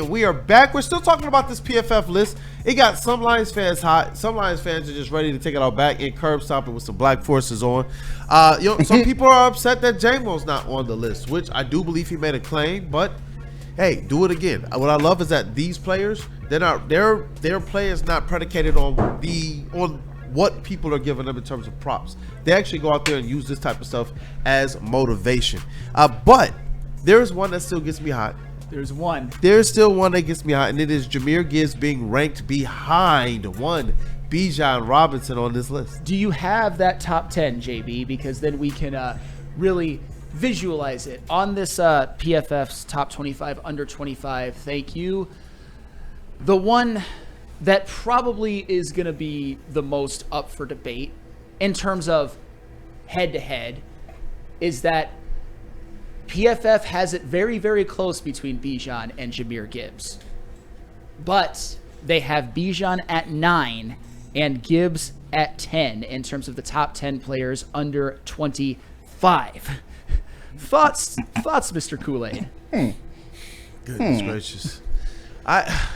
and we are back. We're still talking about this PFF list. It got some Lions fans hot. Some Lions fans are just ready to take it all back and curb stomp it with some black forces on. Some people are upset that J-Mo's not on the list, which I do believe he made a claim, but hey, do it again. What I love is that these players, their play is not predicated on what people are giving them in terms of props. They actually go out there and use this type of stuff as motivation. But there's one that still gets me hot. There's still one that gets me hot, and it is Jahmyr Gibbs being ranked behind one Bijan Robinson on this list. Do you have that top 10, JB? Because then we can really visualize it on this PFF's top 25 under 25. Thank you. The one that probably is going to be the most up for debate in terms of head-to-head is that PFF has it very, very close between Bijan and Jahmyr Gibbs. But they have Bijan at 9 and Gibbs at 10 in terms of the top 10 players under 25. Thoughts, Mr. Kool-Aid? Goodness gracious. I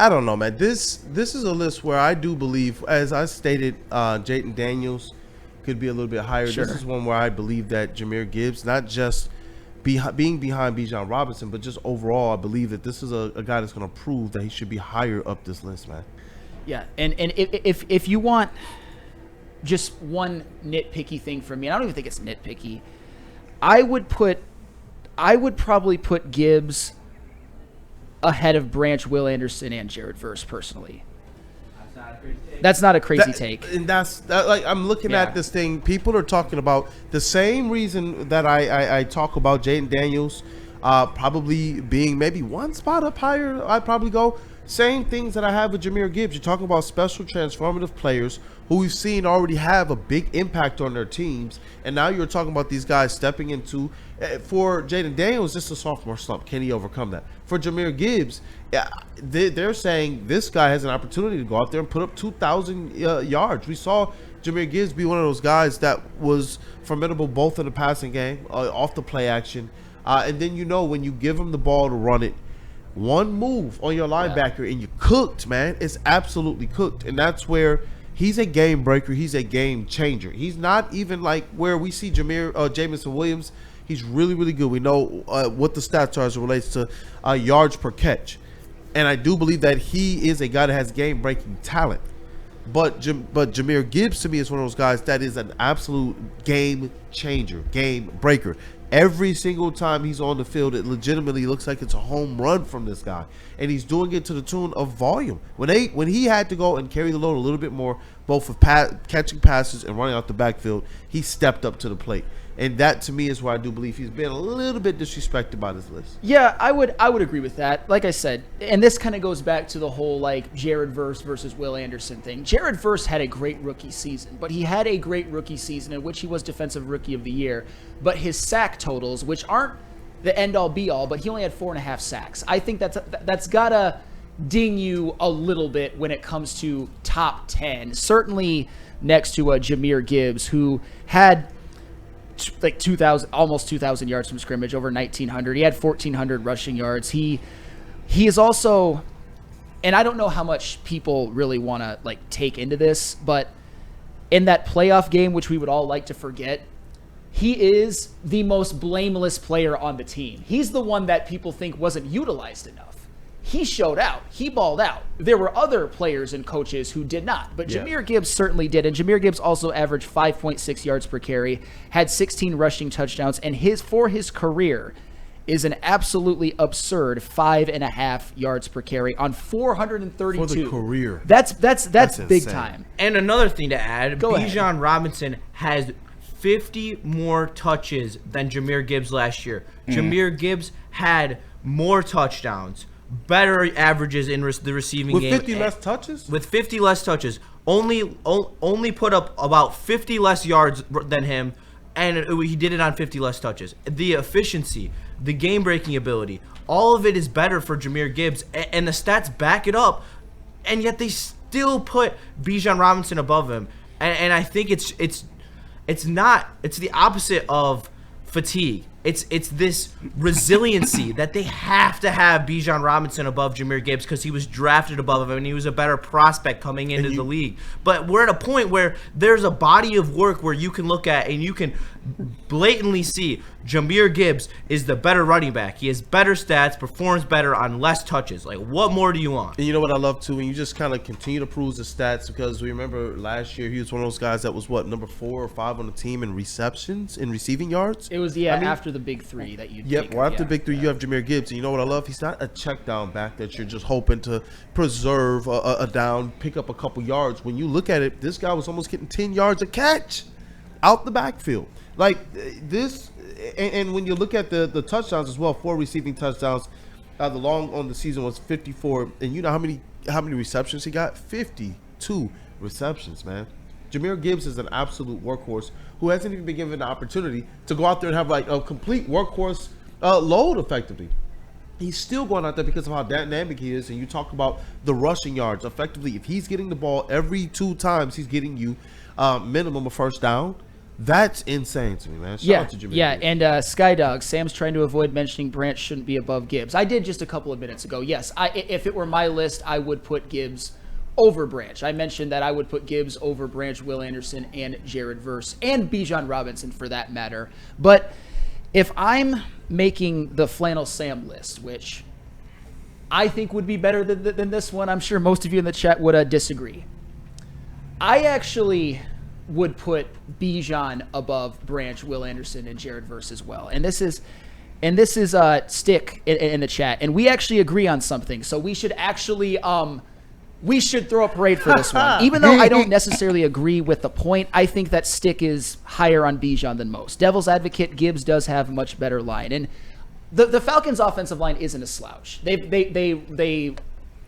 don't know, man. This is a list where I do believe, as I stated, Jayden Daniels could be a little bit higher. Sure. This is one where I believe that Jahmyr Gibbs, not just being behind Bijan Robinson, but just overall, I believe that this is a guy that's going to prove that he should be higher up this list, man. Yeah, and if you want just one nitpicky thing from me, and I don't even think it's nitpicky, I would probably put Gibbs ahead of Branch, Will Anderson, and Jared Verse personally. That's not a crazy take. And like I'm looking at this thing. People are talking about the same reason that I talk about Jayden Daniels probably being maybe one spot up higher. I'd probably go. Same things that I have with Jahmyr Gibbs. You're talking about special transformative players who we've seen already have a big impact on their teams. And now you're talking about these guys stepping into, for Jayden Daniels, just a sophomore slump. Can he overcome that? For Jahmyr Gibbs, they're saying this guy has an opportunity to go out there and put up 2,000 yards. We saw Jahmyr Gibbs be one of those guys that was formidable both in the passing game, off the play action. And then, when you give him the ball to run it, one move on your linebacker and you're cooked, man. It's absolutely cooked. And that's where he's a game breaker. He's a game changer. He's not even like where we see Jamison Williams. He's really, really good. We know what the stats are as it relates to yards per catch. And I do believe that he is a guy that has game-breaking talent. But Jahmyr Gibbs, to me, is one of those guys that is an absolute game changer, game breaker. Every single time he's on the field, it legitimately looks like it's a home run from this guy. And he's doing it to the tune of volume. When he had to go and carry the load a little bit more, both of catching passes and running out the backfield, he stepped up to the plate. And that, to me, is where I do believe he's been a little bit disrespected by this list. Yeah, I would agree with that. Like I said, and this kind of goes back to the whole, Jared Verse versus Will Anderson thing. Jared Verse had a great rookie season, but he had a great rookie season in which he was Defensive Rookie of the Year. But his sack totals, which aren't the end-all, be-all, but he only had 4.5 sacks. I think that's got to ding you a little bit when it comes to top 10. Certainly next to Jahmyr Gibbs, who had almost 2,000 yards from scrimmage, over 1,900. He had 1,400 rushing yards. He is also, and I don't know how much people really want to take into this, but in that playoff game, which we would all like to forget, he is the most blameless player on the team. He's the one that people think wasn't utilized enough. He showed out. He balled out. There were other players and coaches who did not, but Jahmyr Gibbs certainly did. And Jahmyr Gibbs also averaged 5.6 yards per carry, had 16 rushing touchdowns, and for his career is an absolutely absurd 5.5 yards per carry on 432. For the career. That's big insane. Time. And another thing to add, Go Bijan ahead. Robinson has 50 more touches than Jahmyr Gibbs last year. Jahmyr Gibbs had more touchdowns, better averages in the receiving game. With 50 less touches? With 50 less touches. Only put up about 50 less yards than him, and he did it on 50 less touches. The efficiency, the game-breaking ability, all of it is better for Jahmyr Gibbs, and the stats back it up, and yet they still put Bijan Robinson above him. And I think it's the opposite of fatigue. It's this resiliency that they have to have Bijan Robinson above Jahmyr Gibbs because he was drafted above him and he was a better prospect coming into the league. But we're at a point where there's a body of work where you can look at and you can blatantly see Jahmyr Gibbs is the better running back. He has better stats, performs better on less touches. Like, what more do you want? And you know what I love too? And you just kind of continue to prove the stats, because we remember last year he was one of those guys that was number 4 or 5 on the team in receptions, in receiving yards. It was after the big three that you. Yep, well, after the big three, you have Jahmyr Gibbs, and you know what I love? He's not a check down back that you're just hoping to preserve a down, pick up a couple yards. When you look at it, this guy was almost getting 10 yards a catch out the backfield. Like this, and when you look at the touchdowns as well, 4 receiving touchdowns. The long on the season was 54, and you know how many receptions he got? 52 receptions, man. Jahmyr Gibbs is an absolute workhorse who hasn't even been given the opportunity to go out there and have like a complete workhorse load effectively. He's still going out there because of how dynamic he is, and you talk about the rushing yards. Effectively, if he's getting the ball every 2 times, he's getting you minimum a first down. That's insane to me, man. Shout out to Jahmyr Gibbs. And Skydog, Sam's trying to avoid mentioning Branch shouldn't be above Gibbs. I did just a couple of minutes ago. Yes, if it were my list, I would put Gibbs over Branch. I mentioned that I would put Gibbs over Branch, Will Anderson, and Jared Verse, and Bijan Robinson for that matter. But if I'm making the Flannel Sam list, which I think would be better than this one, I'm sure most of you in the chat would disagree. I actually would put Bijan above Branch, Will Anderson, and Jared Verse as well. And this is Stick in the chat, and we actually agree on something. So we should actually we should throw a parade for this one. Even though I don't necessarily agree with the point, I think that Stick is higher on Bijan than most. Devil's advocate, Gibbs does have a much better line, and the Falcons' offensive line isn't a slouch. They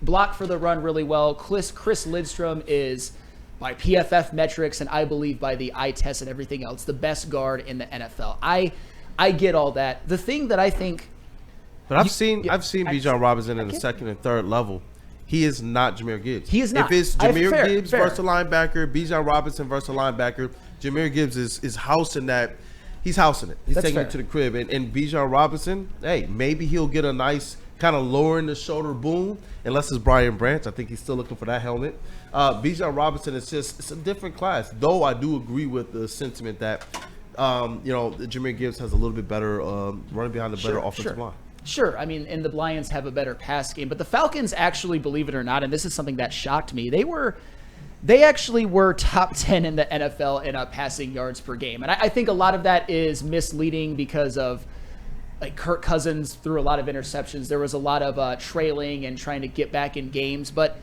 block for the run really well. Chris Lidstrom is, by PFF metrics, and I believe by the eye test and everything else, the best guard in the NFL. I get all that. The thing that I think, but I've seen Bijan Robinson in the second and third level. He is not Jahmyr Gibbs. He is not. If it's Jahmyr Gibbs versus a linebacker, Bijan Robinson versus a linebacker, Jahmyr Gibbs is housing that. He's housing it. He's taking it to the crib. And Bijan Robinson, hey, maybe he'll get a nice kind of lowering the shoulder boom, unless it's Brian Branch. I think he's still looking for that helmet. Bijan Robinson is it's a different class. Though I do agree with the sentiment that Jahmyr Gibbs has a little bit better running behind the better offensive line. Sure. I mean, and the Lions have a better pass game, but the Falcons actually, believe it or not, and this is something that shocked me, they actually were top 10 in the NFL in passing yards per game. And I think a lot of that is misleading because of, like, Kirk Cousins threw a lot of interceptions. There was a lot of trailing and trying to get back in games, but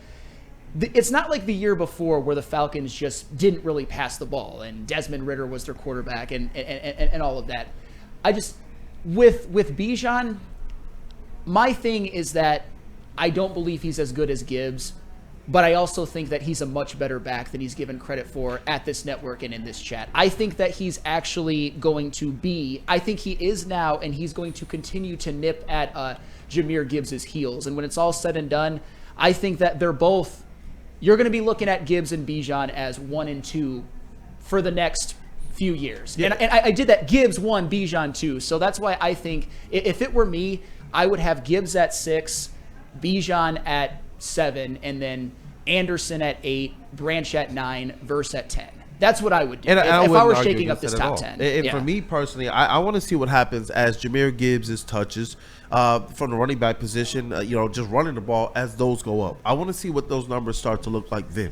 it's not like the year before where the Falcons just didn't really pass the ball and Desmond Ridder was their quarterback and all of that. With Bijan, my thing is that I don't believe he's as good as Gibbs, but I also think that he's a much better back than he's given credit for at this network and in this chat. I think that he's actually going to be, I think he is now, and he's going to continue to nip at Jahmyr Gibbs' heels. And when it's all said and done, I think that they're both, you're going to be looking at Gibbs and Bijan as 1 and 2 for the next few years. Yeah. And I did that, Gibbs 1, Bijan 2. So that's why I think if it were me, I would have Gibbs at 6, Bijan at 7, and then Anderson at 8, Branch at 9, Verse at 10. That's what I would do if I were shaking up this top 10. And for me personally, I want to see what happens as Jahmyr Gibbs' touches from the running back position, just running the ball as those go up. I want to see what those numbers start to look like then.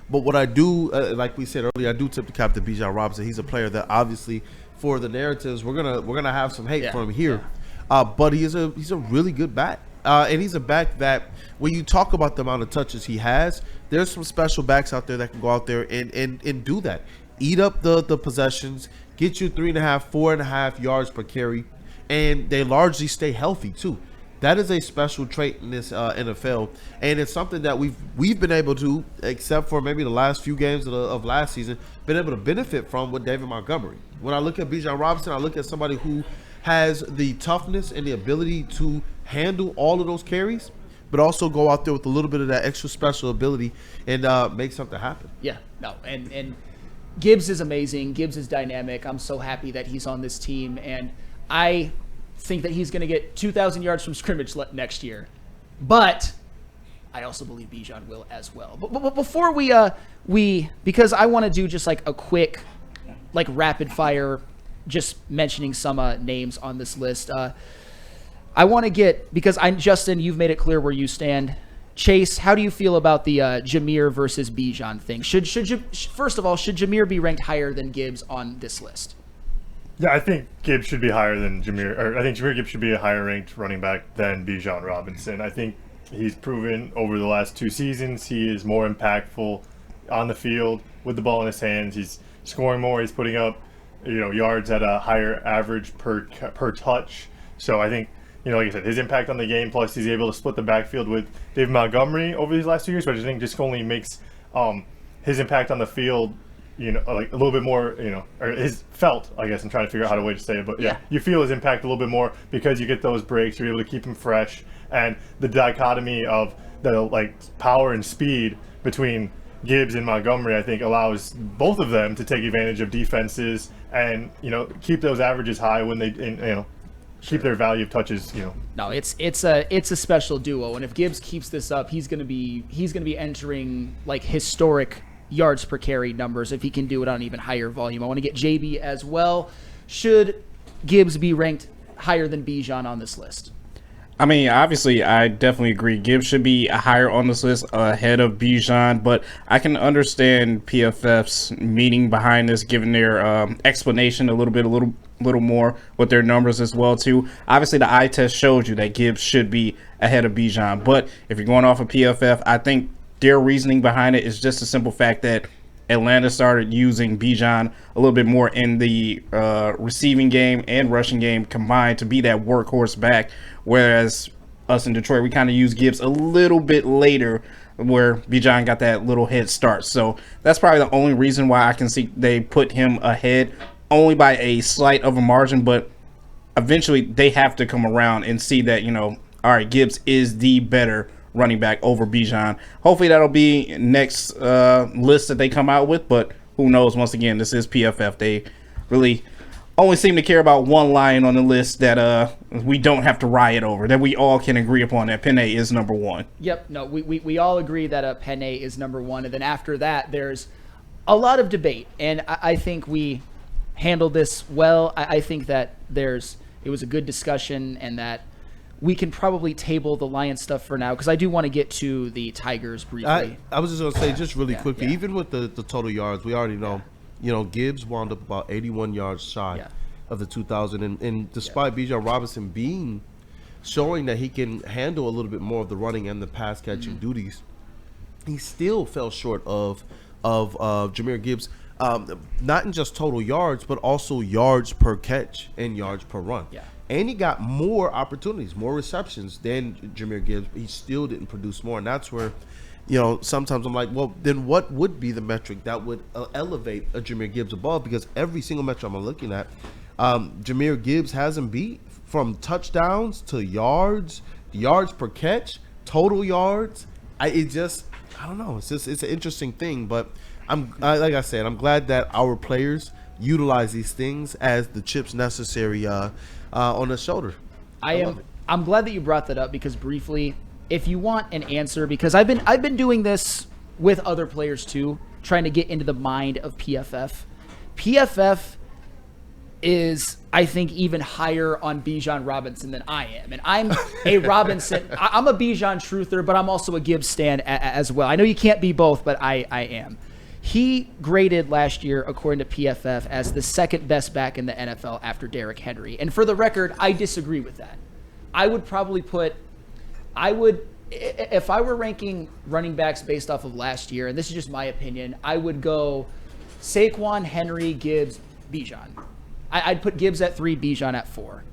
But what I do, like we said earlier, I do tip the cap to Bijan Robinson. He's a player that obviously, for the narratives, we're gonna have some hate for him here. But he's a really good back. And he's a back that when you talk about the amount of touches he has, there's some special backs out there that can go out there and do that. Eat up the possessions, get you 3.5, 4.5 yards per carry, and they largely stay healthy too. That is a special trait in this NFL, and it's something that we've been able to, except for maybe the last few games of last season, been able to benefit from with David Montgomery. When I look at Bijan Robinson, I look at somebody who has the toughness and the ability to handle all of those carries, but also go out there with a little bit of that extra special ability and make something happen. Yeah, no, and Gibbs is amazing. Gibbs is dynamic. I'm so happy that he's on this team, and I think that he's going to get 2,000 yards from scrimmage next year. But I also believe Bijan will as well. But before we because I want to do just like a quick, like rapid fire, just mentioning some names on this list. I want to get, because Justin, you've made it clear where you stand. Chase, how do you feel about the Jameer versus Bijan thing? First of all, should Jameer be ranked higher than Gibbs on this list? Yeah, I think Gibbs should be higher than Jameer. Or I think Jameer Gibbs should be a higher ranked running back than Bijan Robinson. I think he's proven over the last 2 seasons he is more impactful on the field with the ball in his hands. He's scoring more. He's putting up, yards at a higher average per touch. So I think, like I said, his impact on the game, plus he's able to split the backfield with David Montgomery over these last 2 years, which I think just only makes his impact on the field, like a little bit more, or his felt, I guess. I'm trying to figure out how to way to say it, but yeah, you feel his impact a little bit more because you get those breaks. You're able to keep him fresh, and the dichotomy of the power and speed between Gibbs and Montgomery, I think, allows both of them to take advantage of defenses and keep those averages high when they keep their value of touches. No, it's a special duo, and if Gibbs keeps this up, he's gonna be entering like historic yards per carry numbers if he can do it on an even higher volume. I want to get JB as well. Should Gibbs be ranked higher than Bijan on this list? I mean, obviously, I definitely agree. Gibbs should be higher on this list ahead of Bijan, but I can understand PFF's meaning behind this, given their explanation a little more with their numbers as well too. Obviously, the eye test showed you that Gibbs should be ahead of Bijan, but if you're going off of PFF, I think their reasoning behind it is just a simple fact that Atlanta started using Bijan a little bit more in the receiving game and rushing game combined to be that workhorse back, whereas us in Detroit, we kind of use Gibbs a little bit later where Bijan got that little head start. So that's probably the only reason why I can see they put him ahead, only by a slight of a margin, but eventually they have to come around and see that, all right, Gibbs is the better running back over Bijan. Hopefully that'll be next list that they come out with, but who knows? Once again, this is PFF. They really only seem to care about one line on the list that we don't have to riot over, that we all can agree upon, that Penn is number 1. Yep. No, we all agree that Penn is number 1, and then after that there's a lot of debate, and I think we handled this well. I think that it was a good discussion, and that we can probably table the Lions stuff for now, because I do want to get to the Tigers briefly. I was just going to say, just really quickly, even with the total yards, we already know, Gibbs wound up about 81 yards shy of the 2,000. And despite Bijan Robinson showing that he can handle a little bit more of the running and the pass catching duties, he still fell short of Jameer Gibbs, not in just total yards, but also yards per catch and yards per run. Yeah. And he got more opportunities, more receptions than Jameer Gibbs. He still didn't produce more. And that's where, sometimes I'm like, well, then what would be the metric that would elevate a Jameer Gibbs above? Because every single metric I'm looking at, Jameer Gibbs has him beat from touchdowns to yards per catch, total yards. I don't know. It's an interesting thing. But like I said, I'm glad that our players utilize these things as the chips necessary on the shoulder. I'm glad that you brought that up, because briefly, if you want an answer, because I've been doing this with other players too, trying to get into the mind of PFF. PFF is, I think, even higher on Bijan Robinson than I am, and I'm a Robinson. I'm a Bijan truther, but I'm also a Gibbs stan as well. I know you can't be both, but I am. He graded last year, according to PFF, as the second best back in the NFL after Derrick Henry. And for the record, I disagree with that. If I were ranking running backs based off of last year, and this is just my opinion, I would go Saquon, Henry, Gibbs, Bijan. I'd put Gibbs at 3, Bijan at 4.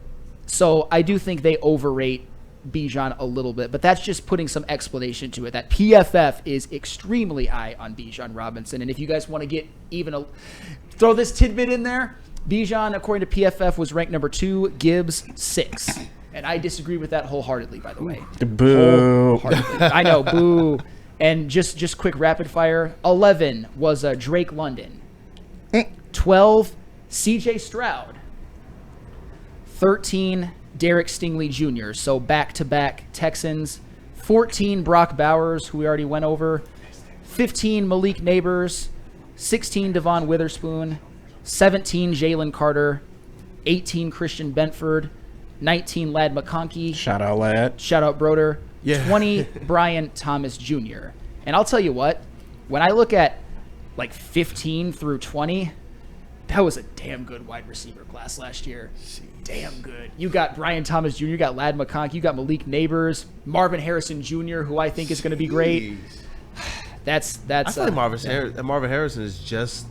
So I do think they overrate Bijan a little bit, but that's just putting some explanation to it, that PFF is extremely high on Bijan Robinson. And if you guys want to get throw this tidbit in there, Bijan, according to PFF, was ranked number 2, Gibbs 6. And I disagree with that wholeheartedly, by the way. Boo. I know, boo. And just quick rapid fire, 11 was Drake London. 12, CJ Stroud. 13, Derek Stingley Jr., so back-to-back Texans. 14, Brock Bowers, who we already went over. 15, Malik Neighbors. 16, Devon Witherspoon. 17, Jalen Carter. 18, Christian Benford. 19, Lad McConkey. Shout out, Lad. Shout out, Broder. Yeah. 20, Brian Thomas Jr. And I'll tell you what, when I look at like 15 through 20, that was a damn good wide receiver class last year. Damn good. You got Brian Thomas Jr., you got Lad McConkey, you got Malik Neighbors, Marvin Harrison Jr., who I think is going to be great. That's. I feel like Marvin Harrison is just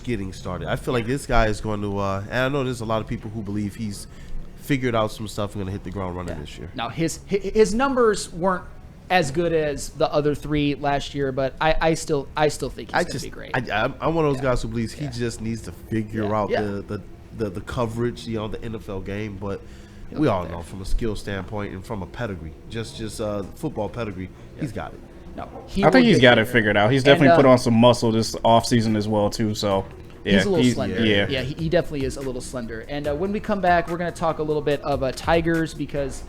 getting started. I feel like this guy is going to. And I know there's a lot of people who believe he's figured out some stuff and going to hit the ground running this year. Now his numbers weren't as good as the other three last year, but I still think he's going to be great. I'm one of those guys who believes he just needs to figure out the coverage, the NFL game. But we all know from a skill standpoint and from a pedigree, just football pedigree, he's got it. No, I think he's got it figured out. He's definitely put on some muscle this offseason as well, too. So, yeah, he's a little slender. Yeah, he definitely is a little slender. And when we come back, we're going to talk a little bit of Tigers because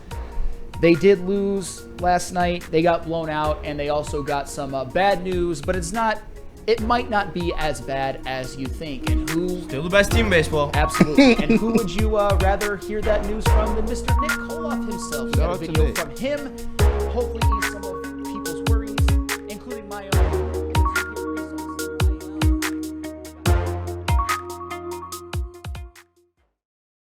they did lose last night. They got blown out, and they also got some bad news. But it might not be as bad as you think. And who? Still the best team in baseball. Absolutely. And who would you rather hear that news from than Mr. Nick Koloff himself? We got a video from him. Hopefully.